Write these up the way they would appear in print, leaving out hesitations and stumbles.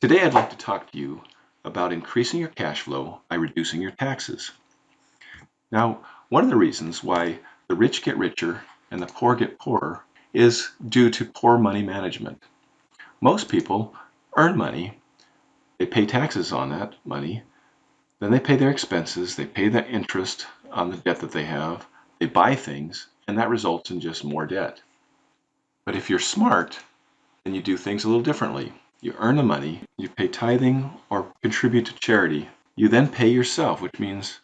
Today I'd like to talk to you about increasing your cash flow by reducing your taxes. Now, one of the reasons why the rich get richer and the poor get poorer is due to poor money management. Most people earn money, they pay taxes on that money, then they pay their expenses, they pay the interest on the debt that they have, they buy things, and that results in just more debt. But if you're smart, then you do things a little differently. You earn the money, you pay tithing or contribute to charity. You then pay yourself, which means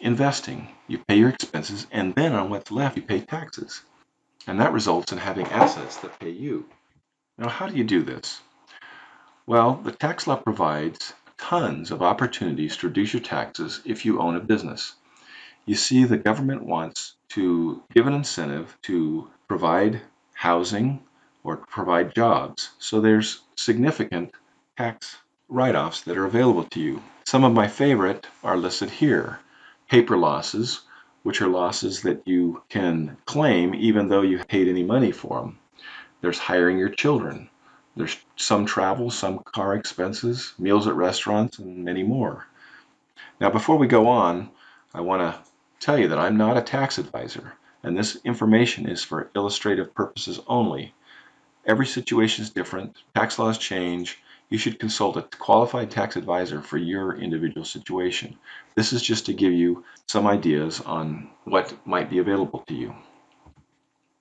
investing. You pay your expenses, and then on what's left, you pay taxes. And that results in having assets that pay you. Now, how do you do this? Well, the tax law provides tons of opportunities to reduce your taxes if you own a business. You see, the government wants to give an incentive to provide housing or provide jobs. So there's significant tax write-offs that are available to you. Some of my favorite are listed here. Paper losses, which are losses that you can claim even though you paid any money for them. There's hiring your children. There's some travel, some car expenses, meals at restaurants, and many more. Now, before we go on, I want to tell you that I'm not a tax advisor, and this information is for illustrative purposes only. Every situation is different. Tax laws change. You should consult a qualified tax advisor for your individual situation. This is just to give you some ideas on what might be available to you.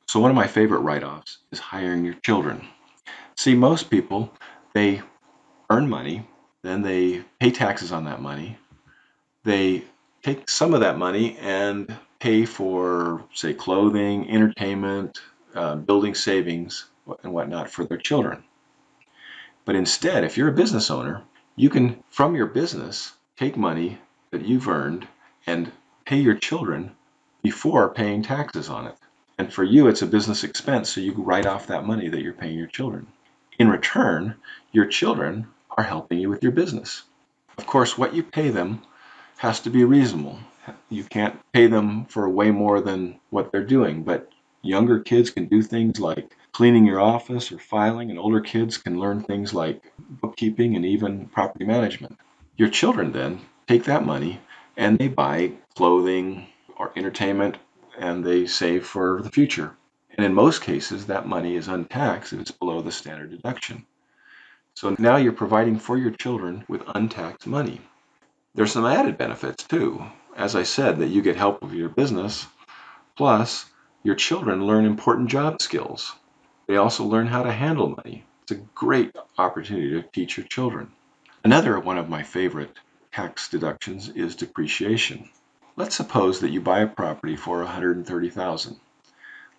So one of my favorite write-offs is hiring your children. See, most people, they earn money, then they pay taxes on that money. They take some of that money and pay for, say, clothing, entertainment, building savings, and whatnot for their children. But instead, if you're a business owner, you can, from your business, take money that you've earned and pay your children before paying taxes on it. And for you, it's a business expense, so you write off that money that you're paying your children. In return, your children are helping you with your business. Of course, what you pay them has to be reasonable. You can't pay them for way more than what they're doing, but younger kids can do things like cleaning your office or filing, and older kids can learn things like bookkeeping and even property management. Your children then take that money and they buy clothing or entertainment and they save for the future. And in most cases, that money is untaxed if it's below the standard deduction. So now you're providing for your children with untaxed money. There's some added benefits too. As I said, that you get help with your business, plus your children learn important job skills. They also learn how to handle money. It's a great opportunity to teach your children. Another one of my favorite tax deductions is depreciation. Let's suppose that you buy a property for $130,000.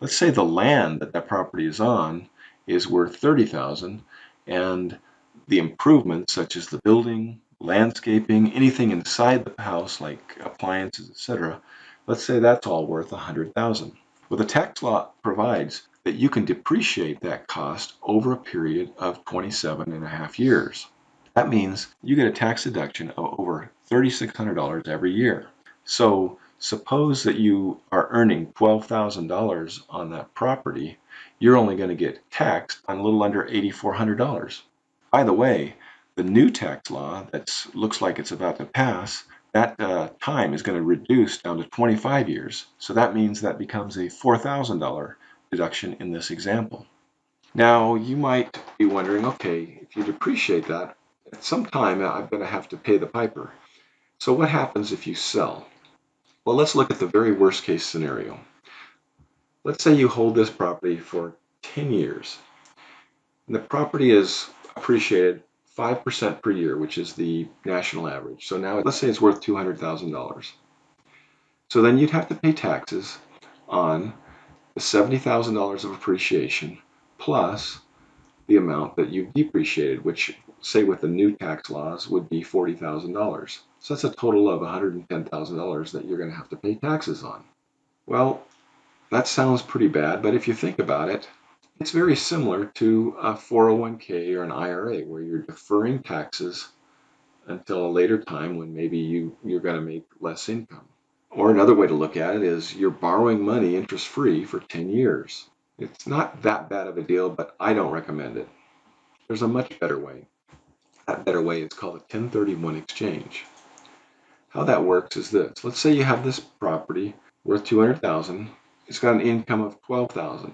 Let's say the land that that property is on is worth $30,000 and the improvements such as the building, landscaping, anything inside the house like appliances, etc., let's say that's all worth $100,000. Well, the tax law provides that you can depreciate that cost over a period of 27 and a half years. That means you get a tax deduction of over $3,600 every year. So suppose that you are earning $12,000 on that property, you're only going to get taxed on a little under $8,400. By the way, the new tax law that looks like it's about to pass, that time is going to reduce down to 25 years. So that means that becomes a $4,000 deduction in this example. Now, you might be wondering, okay, if you depreciate that, at some time I'm going to have to pay the piper. So what happens if you sell? Well, let's look at the very worst case scenario. Let's say you hold this property for 10 years. And the property is appreciated 5% per year, which is the national average. So now let's say it's worth $200,000. So then you'd have to pay taxes on the $70,000 of appreciation plus the amount that you've depreciated, which, say with the new tax laws, would be $40,000. So that's a total of $110,000 that you're going to have to pay taxes on. Well, that sounds pretty bad, but if you think about it, it's very similar to a 401k or an IRA where you're deferring taxes until a later time when maybe you're going to make less income. Or another way to look at it is you're borrowing money interest-free for 10 years. It's not that bad of a deal, but I don't recommend it. There's a much better way. That better way is called a 1031 exchange. How that works is this. Let's say you have this property worth $200,000. It's got an income of $12,000.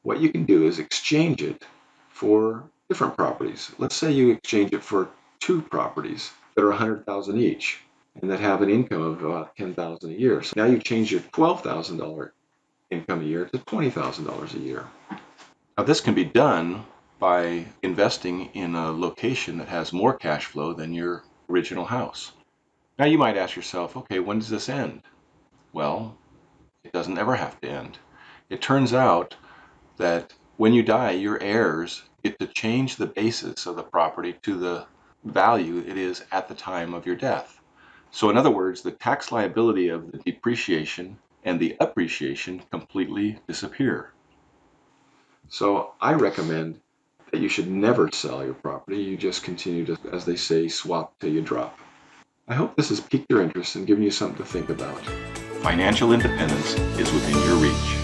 What you can do is exchange it for different properties. Let's say you exchange it for two properties that are $100,000 each and that have an income of about $10,000 a year. So now you change your $12,000 income a year to $20,000 a year. Now this can be done by investing in a location that has more cash flow than your original house. Now you might ask yourself, okay, when does this end? Well, it doesn't ever have to end. It turns out that when you die, your heirs get to change the basis of the property to the value it is at the time of your death. So in other words, the tax liability of the depreciation and the appreciation completely disappear. So I recommend that you should never sell your property. You just continue to, as they say, swap till you drop. I hope this has piqued your interest and given you something to think about. Financial independence is within your reach.